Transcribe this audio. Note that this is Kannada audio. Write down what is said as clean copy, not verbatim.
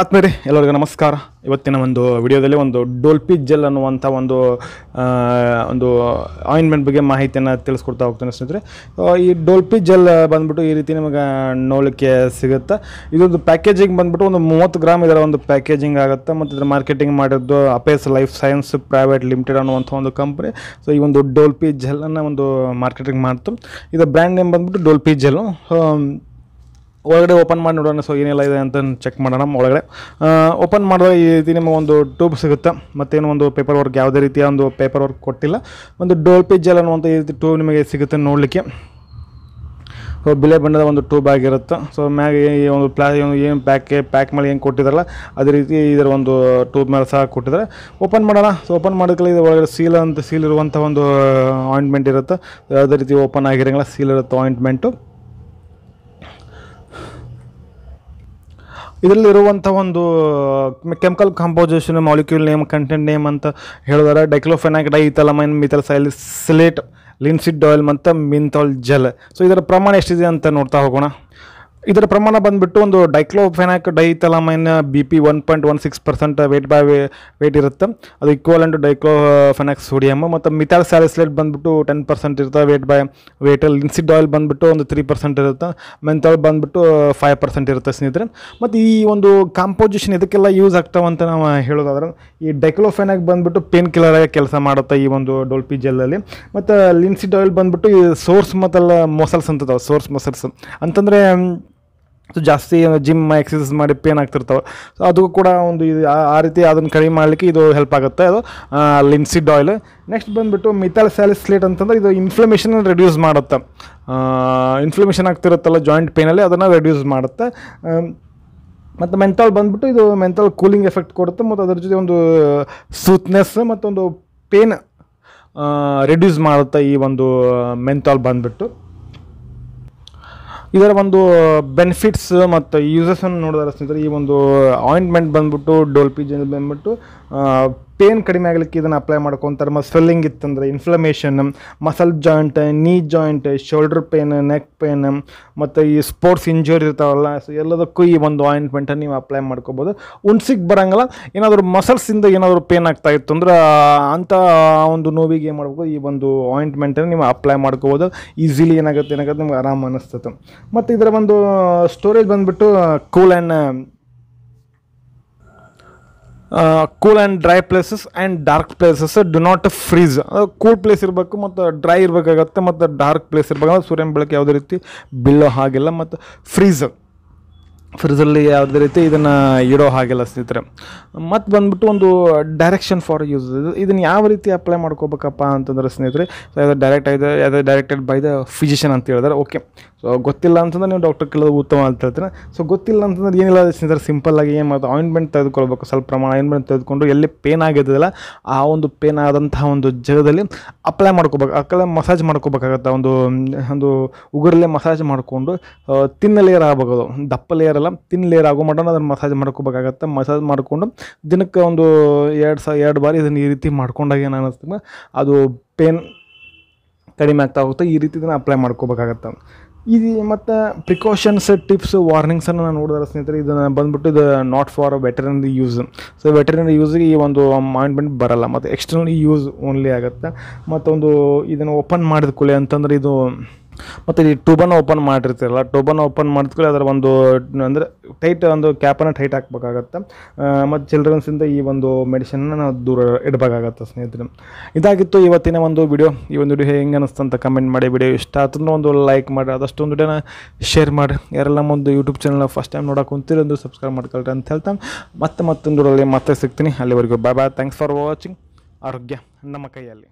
ಆತ್ಮೀಯರೇ ಎಲ್ಲರಿಗೂ ನಮಸ್ಕಾರ. ಇವತ್ತಿನ ಒಂದು ವಿಡಿಯೋದಲ್ಲಿ ಒಂದು ಡೋಲ್ಪಿ ಜೆಲ್ ಅನ್ನುವಂಥ ಒಂದು ಆಯಿಂಟ್ಮೆಂಟ್ ಬಗ್ಗೆ ಮಾಹಿತಿಯನ್ನು ತಿಳಿಸ್ಕೊಡ್ತಾ ಹೋಗ್ತಾನೆ ಸ್ನೇಹಿತರೆ. ಈ ಡೋಲ್ಪಿ ಜೆಲ್ ಬಂದ್ಬಿಟ್ಟು ಈ ರೀತಿ ನಿಮಗೆ ನೋಡಲಿಕ್ಕೆ ಸಿಗುತ್ತೆ. ಇದೊಂದು ಪ್ಯಾಕೇಜಿಂಗ್ ಬಂದ್ಬಿಟ್ಟು ಒಂದು 30 ಗ್ರಾಮ್ ಇದರ ಒಂದು ಪ್ಯಾಕೇಜಿಂಗ್ ಆಗುತ್ತೆ. ಮತ್ತು ಇದರ ಮಾರ್ಕೆಟಿಂಗ್ ಮಾಡಿದ್ದು ಅಪೇಸ್ ಲೈಫ್ ಸೈನ್ಸ್ ಪ್ರೈವೇಟ್ ಲಿಮಿಟೆಡ್ ಅನ್ನುವಂಥ ಒಂದು ಕಂಪ್ನಿ. ಸೊ ಈ ಒಂದು ಡೋಲ್ಪಿ ಜೆಲ್ಲನ್ನು ಒಂದು ಮಾರ್ಕೆಟಿಂಗ್ ಮಾಡ್ತು. ಇದರ ಬ್ರ್ಯಾಂಡ್ ನೇಮ್ ಬಂದ್ಬಿಟ್ಟು ಡೋಲ್ಪಿ ಜೆಲ್ಲು. ಒಳಗಡೆ ಓಪನ್ ಮಾಡಿ ನೋಡೋಣ. ಸೊ ಏನೆಲ್ಲ ಇದೆ ಅಂತ ಚೆಕ್ ಮಾಡೋಣ. ಒಳಗಡೆ ಓಪನ್ ಮಾಡಿದಾಗ ಈ ರೀತಿ ನಿಮಗೆ ಒಂದು ಟ್ಯೂಬ್ ಸಿಗುತ್ತೆ. ಮತ್ತೇನು ಒಂದು ಪೇಪರ್ ವರ್ಕ್, ಯಾವುದೇ ರೀತಿಯ ಒಂದು ಪೇಪರ್ ವರ್ಕ್ ಕೊಟ್ಟಿಲ್ಲ. ಒಂದು ಡೋಲ್ಪಿ ಜೆಲ್ ಅನ್ನುವಂಥ ಈ ರೀತಿ ಟ್ಯೂಬ್ ನಿಮಗೆ ಸಿಗುತ್ತೆ ನೋಡಲಿಕ್ಕೆ. ಸೊ ಬಿಳೆ ಬಣ್ಣದ ಒಂದು ಟ್ಯೂಬ್ ಆಗಿರುತ್ತೆ. ಸೊ ಮ್ಯಾಗೆ ಈ ಒಂದು ಏನು ಪ್ಯಾಕ್ ಮಾಡಿ ಏನು ಕೊಟ್ಟಿದ್ದಾರಲ್ಲ ಅದೇ ರೀತಿ ಇದರ ಒಂದು ಟ್ಯೂಬ್ ಮೇಲೆ ಸಹ ಕೊಟ್ಟಿದ್ದಾರೆ. ಓಪನ್ ಮಾಡೋಣ. ಸೊ ಓಪನ್ ಮಾಡೋದಕ್ಕೆ ಇದು ಒಳಗಡೆ ಸೀಲ್ ಇರುವಂಥ ಒಂದು ಆಯಿಂಟ್ಮೆಂಟ್ ಇರುತ್ತೆ. ಯಾವುದೇ ರೀತಿ ಓಪನ್ ಆಗಿರೋಂಗಿಲ್ಲ, ಸೀಲ್ ಇರುತ್ತೆ ಆಯಿಂಟ್ಮೆಂಟು. ಇದರಲ್ಲಿರುವಂಥ ಒಂದು chemical composition, molecule name, content name ಅಂತ ಹೇಳಿದಾರೆ. ಡೈಕ್ಲೋಫೆನಾಕ್ ಡೈಥಲಮೈನ್ ಮಿಥೈಲ್ಸೈಲಿಸಿಲೇಟ್ ಲಿನ್ಸಿಡ್ ಆಯಿಲ್ ಮತ್ತು ಮಿಂಥಾಲ್ ಜೆಲ್. ಸೊ ಇದರ ಪ್ರಮಾಣ ಎಷ್ಟಿದೆ ಅಂತ ನೋಡ್ತಾ ಹೋಗೋಣ. ಇದರ ಪ್ರಮಾಣ ಬಂದುಬಿಟ್ಟು ಒಂದು ಡೈಕ್ಲೋಫೆನಾಕ್ ಡೈಥಲಮೈನ್ BP 1.16% ವೇಟ್ ಇರುತ್ತೆ. ಅದು ಈಕ್ವಲೆಂಟ್ ಡೈಕ್ಲೋಫೆನಾಕ್ ಸೋಡಿಯಮ್. ಮತ್ತು ಮಿಥೈಲ್ ಸ್ಯಾಲಿಸಿಲೇಟ್ ಬಂದುಬಿಟ್ಟು 10% ಇರುತ್ತೆ ವೇಟ್. ಲಿನ್ಸಿಡ್ ಆಯಿಲ್ ಬಂದುಬಿಟ್ಟು ಒಂದು 3% ಇರುತ್ತೆ. ಮೆಂಥಾಲ್ ಬಂದುಬಿಟ್ಟು 5% ಇರುತ್ತೆ ಸ್ನೇಹಿತರೆ. ಮತ್ತು ಈ ಒಂದು ಕಾಂಪೋಸಿಷನ್ ಇದಕ್ಕೆಲ್ಲ ಯೂಸ್ ಆಗ್ತಾವಂತ ನಾವು ಹೇಳೋದಾದ್ರೆ, ಈ ಡೈಕ್ಲೋಫೆನಾಕ್ ಬಂದುಬಿಟ್ಟು ಪೇನ್ ಕಿಲ್ಲರ್ ಆಗಿ ಕೆಲಸ ಮಾಡುತ್ತೆ ಈ ಒಂದು ಡೋಲ್ಪಿ ಜೆಲ್ಲಲ್ಲಿ. ಮತ್ತು ಲಿನ್ಸಿಡ್ ಆಯಿಲ್ ಬಂದುಬಿಟ್ಟು ಈ ಸೋರ್ಸ್ ಮತ್ತಲ್ಲ ಮಸಲ್ಸ್ ಅಂತದಾವೆ, ಸೋರ್ಸ್ ಮಸಲ್ಸ್ ಅಂತಂದರೆ ಜಾಸ್ತಿ ಜಿಮ್ ಎಕ್ಸಸೈಸ್ ಮಾಡಿ ಪೇನ್ ಆಗ್ತಿರ್ತಾವೆ. ಸೊ ಅದು ಕೂಡ ಒಂದು ಇದು ಆ ರೀತಿ ಅದನ್ನು ಕಡಿಮೆ ಮಾಡಲಿಕ್ಕೆ ಇದು ಹೆಲ್ಪ್ ಆಗುತ್ತೆ, ಅದು ಲಿನ್ಸಿಡ್ ಆಯಿಲ್. ನೆಕ್ಸ್ಟ್ ಬಂದುಬಿಟ್ಟು ಮಿಥೈಲ್ ಸ್ಯಾಲಿಸಿಲೇಟ್ ಅಂತಂದರೆ ಇದು ಇನ್ಫ್ಲಮೇಷನ್ ರೆಡ್ಯೂಸ್ ಮಾಡುತ್ತೆ. ಇನ್ಫ್ಲಮೇಷನ್ ಆಗ್ತಿರುತ್ತಲ್ಲ ಜಾಯಿಂಟ್ ಪೇನಲ್ಲಿ, ಅದನ್ನು ರೆಡ್ಯೂಸ್ ಮಾಡುತ್ತೆ. ಮತ್ತು ಮೆಂಥಾಲ್ ಬಂದುಬಿಟ್ಟು ಇದು ಮೆಂಥಾಲ್ ಕೂಲಿಂಗ್ ಎಫೆಕ್ಟ್ ಕೊಡುತ್ತೆ. ಮತ್ತು ಅದ್ರ ಜೊತೆ ಒಂದು ಸೂತ್ನೆಸ್ ಮತ್ತೊಂದು ಪೇನ್ ರೆಡ್ಯೂಸ್ ಮಾಡುತ್ತೆ ಈ ಒಂದು ಮೆಂಥಾಲ್ ಬಂದುಬಿಟ್ಟು. ಇದರ ಒಂದು ಬೆನಿಫಿಟ್ಸ್ ಮತ್ತು ಯೂಸಸನ್ನು ನೋಡಿದ್ರೆ ಸ್ನೇಹಿತರೆ, ಈ ಒಂದು ಆಯಿಂಟ್ಮೆಂಟ್ ಬಂದುಬಿಟ್ಟು ಡೋಲ್ಪಿ ಜೆಲ್ ಬಂದುಬಿಟ್ಟು ಪೇನ್ ಕಡಿಮೆ ಆಗಲಿಕ್ಕೆ ಇದನ್ನು ಅಪ್ಲೈ ಮಾಡ್ಕೊತಾರೆ. ಮತ್ತು ಸ್ವೆಲ್ಲಿಂಗ್ ಇತ್ತಂದರೆ ಇನ್ಫ್ಲಮೇಷನ್, ಮಸಲ್ ಜಾಯಿಂಟ್, ನೀ joint, shoulder pain, neck pain ಮತ್ತು ಈ ಸ್ಪೋರ್ಟ್ಸ್ ಇಂಜುರಿ ಇರ್ತಾವಲ್ಲ, ಸೊ ಎಲ್ಲದಕ್ಕೂ ಈ ಒಂದು ಆಯಿಂಟ್ಮೆಂಟನ್ನು ನೀವು ಅಪ್ಲೈ ಮಾಡ್ಕೋಬೋದು. ಉಣ್ಸಿಗೆ ಬರೋಂಗಿಲ್ಲ. ಏನಾದರೂ ಮಸಲ್ಸಿಂದ ಏನಾದರೂ ಪೇನ್ ಆಗ್ತಾ ಇತ್ತು ಅಂದ್ರೆ ಅಂಥ ಒಂದು ನೋವಿಗೆ ಏನು ಮಾಡ್ಬೋದು, ಈ ಒಂದು ಆಯಿಂಟ್ಮೆಂಟನ್ನು ನೀವು ಅಪ್ಲೈ ಮಾಡ್ಕೋಬೋದು. ಈಸಿಲಿ ಏನಾಗುತ್ತೆ ನಿಮ್ಗೆ ಆರಾಮ ಅನ್ನಿಸ್ತದೆ. ಮತ್ತು ಇದರ ಒಂದು ಸ್ಟೋರೇಜ್ ಬಂದುಬಿಟ್ಟು cool and dry places and dark places do not freeze. Cool place ಇರಬೇಕು ಮತ್ತು ಡ್ರೈ ಇರಬೇಕಾಗತ್ತೆ. ಮತ್ತು ಡಾರ್ಕ್ ಪ್ಲೇಸ್ ಇರಬೇಕಾದ್ರೆ ಸೂರ್ಯನ ಬೆಳಕು ಯಾವುದೇ ರೀತಿ ಬೀಳೋ ಹಾಗಿಲ್ಲ. ಮತ್ತು ಫ್ರೀಜಲ್ಲಿ ಯಾವುದೇ ರೀತಿ ಇದನ್ನು ಇಡೋ ಹಾಗಿಲ್ಲ ಸ್ನೇಹಿತರೆ. ಮತ್ತು ಬಂದುಬಿಟ್ಟು ಒಂದು ಡೈರೆಕ್ಷನ್ ಫಾರ್ ಯೂಸ್, ಇದನ್ನು ಯಾವ ರೀತಿ ಅಪ್ಲೈ ಮಾಡ್ಕೋಬೇಕಪ್ಪ ಅಂತಂದ್ರೆ ಸ್ನೇಹಿತರೆ, ಸೊ ಅದು ಡೈರೆಕ್ಟೆಡ್ ಬೈ ದ ಫಿಸಿಷಿಯನ್ ಅಂತ ಹೇಳಿದ್ರೆ ಓಕೆ. ಸೊ ಗೊತ್ತಿಲ್ಲ ಅಂತಂದ್ರೆ ನೀವು ಡಾಕ್ಟರ್ ಕೇಳೋದು ಉತ್ತಮ ಅಂತ ಹೇಳ್ತಾರೆ. ಸೊ ಗೊತ್ತಿಲ್ಲ ಅಂತಂದ್ರೆ ಏನಿಲ್ಲ ಸ್ನೇಹಿತರೆ, ಸಿಂಪಲ್ಲಾಗಿ ಏನು ಮಾಡೋದು, ಆಯಿಂಟ್ಮೆಂಟ್ ತೆಗೆದುಕೊಳ್ಬೇಕು. ಸ್ವಲ್ಪ ಪ್ರಮಾಣ ಆಯಿಂಟ್ಮೆಂಟ್ ತೆಗೆದುಕೊಂಡು ಎಲ್ಲಿ ಪೇನ್ ಆಗಿದ್ದಲ್ಲ ಆ ಒಂದು ಪೇನ್ ಆದಂತಹ ಒಂದು ಜಾಗದಲ್ಲಿ ಅಪ್ಲೈ ಮಾಡ್ಕೋಬೇಕು. ಮಸಾಜ್ ಮಾಡ್ಕೋಬೇಕಾಗತ್ತೆ. ಒಂದು ಉಗುರಲ್ಲೇ ಮಸಾಜ್ ಮಾಡಿಕೊಂಡು ತಿನ್ನ ಲೇಯರ್ ಆಗಬೇಕು, ದಪ್ಪ ಲೇಯರ್ ಅಲ್ಲ ತಿನ್ ಲೇಯರ್ ಆಗೋ ಮಟನ ಅದನ್ನು ಮಸಾಜ್ ಮಾಡ್ಕೋಬೇಕಾಗತ್ತೆ. ಮಸಾಜ್ ಮಾಡಿಕೊಂಡು ದಿನಕ್ಕೆ ಒಂದು 2 ಬಾರಿ ಇದನ್ನು ಈ ರೀತಿ ಮಾಡ್ಕೊಂಡಾಗ ಏನು ಅನ್ನಿಸ್ತದೆ, ಅದು ಪೇನ್ ಕಡಿಮೆ ಆಗ್ತಾ ಹೋಗುತ್ತೆ. ಈ ರೀತಿ ಇದನ್ನು ಅಪ್ಲೈ ಮಾಡ್ಕೋಬೇಕಾಗತ್ತೆ. ಇದು ಮತ್ತು ಪ್ರಿಕಾಷನ್ಸ್, ಟಿಪ್ಸ್, ವಾರ್ನಿಂಗ್ಸನ್ನು ನಾನು ನೋಡಿದ್ರೆ ಸ್ನೇಹಿತರೆ, ಇದನ್ನು ಬಂದುಬಿಟ್ಟು ಇದು not for veterinary use. So veterinary ಯೂಸ್ಗೆ ಈ ಒಂದು ಆಯಿಂಟ್ಮೆಂಟ್ ಬರಲ್ಲ. ಮತ್ತು ಎಕ್ಸ್ಟರ್ನಲ್ ಯೂಸ್ ಓನ್ಲಿ ಆಗುತ್ತೆ. ಮತ್ತೊಂದು ಇದನ್ನು ಓಪನ್ ಮಾಡಿದ ಕೂಡಲೇ ಅಂತಂದರೆ ಇದು ಮತ್ತು ಈ ಟ್ಯೂಬನ್ನು ಓಪನ್ ಮಾಡಿರ್ತೀರಲ್ಲ, ಟ್ಯೂಬನ್ನು ಓಪನ್ ಮಾಡಿದ್ಕೊಳ್ಳಿ ಅದರ ಒಂದು ಅಂದರೆ ಟೈಟ್ ಒಂದು ಕ್ಯಾಪನ್ನು ಟೈಟ್ ಹಾಕಬೇಕಾಗತ್ತೆ. ಮತ್ತು ಚಿಲ್ಡ್ರನ್ಸಿಂದ ಈ ಒಂದು ಮೆಡಿಸಿನ್ನ ನಾವು ದೂರ ಇಡಬೇಕಾಗತ್ತೆ ಸ್ನೇಹಿತರೆ. ಇದಾಗಿತ್ತು ಇವತ್ತಿನ ಒಂದು ವಿಡಿಯೋ. ಈ ಒಂದು ವಿಡಿಯೋ ಹೆಂಗೆ ಅನ್ನಿಸ್ತು ಅಂತ ಕಮೆಂಟ್ ಮಾಡಿ. ವಿಡಿಯೋ ಇಷ್ಟ ಆತಂದ್ರೆ ಒಂದು ಲೈಕ್ ಮಾಡಿ, ಅದಷ್ಟೊಂದು ವಿಡಿಯೋನ ಶೇರ್ ಮಾಡಿ. ಯಾರೆಲ್ಲ ಒಂದು ಯೂಟ್ಯೂಬ್ ಚಾನಲ್ನ ಫಸ್ಟ್ ಟೈಮ್ ನೋಡೋಕೆ ಕುಂತೀರಿ ಒಂದು ಸಬ್ಸ್ಕ್ರೈಬ್ ಮಾಡ್ಕೊಳ್ರಿ ಅಂತ ಹೇಳ್ತಾ ಮತ್ತೊಂದು ವಿಡಿಯೋದಲ್ಲಿ ಮತ್ತೆ ಸಿಗ್ತೀನಿ. ಅಲ್ಲಿವರೆಗೂ bye bye. Thanks for watching. ಆರೋಗ್ಯ ನಮ್ಮ ಕೈಯಲ್ಲಿ.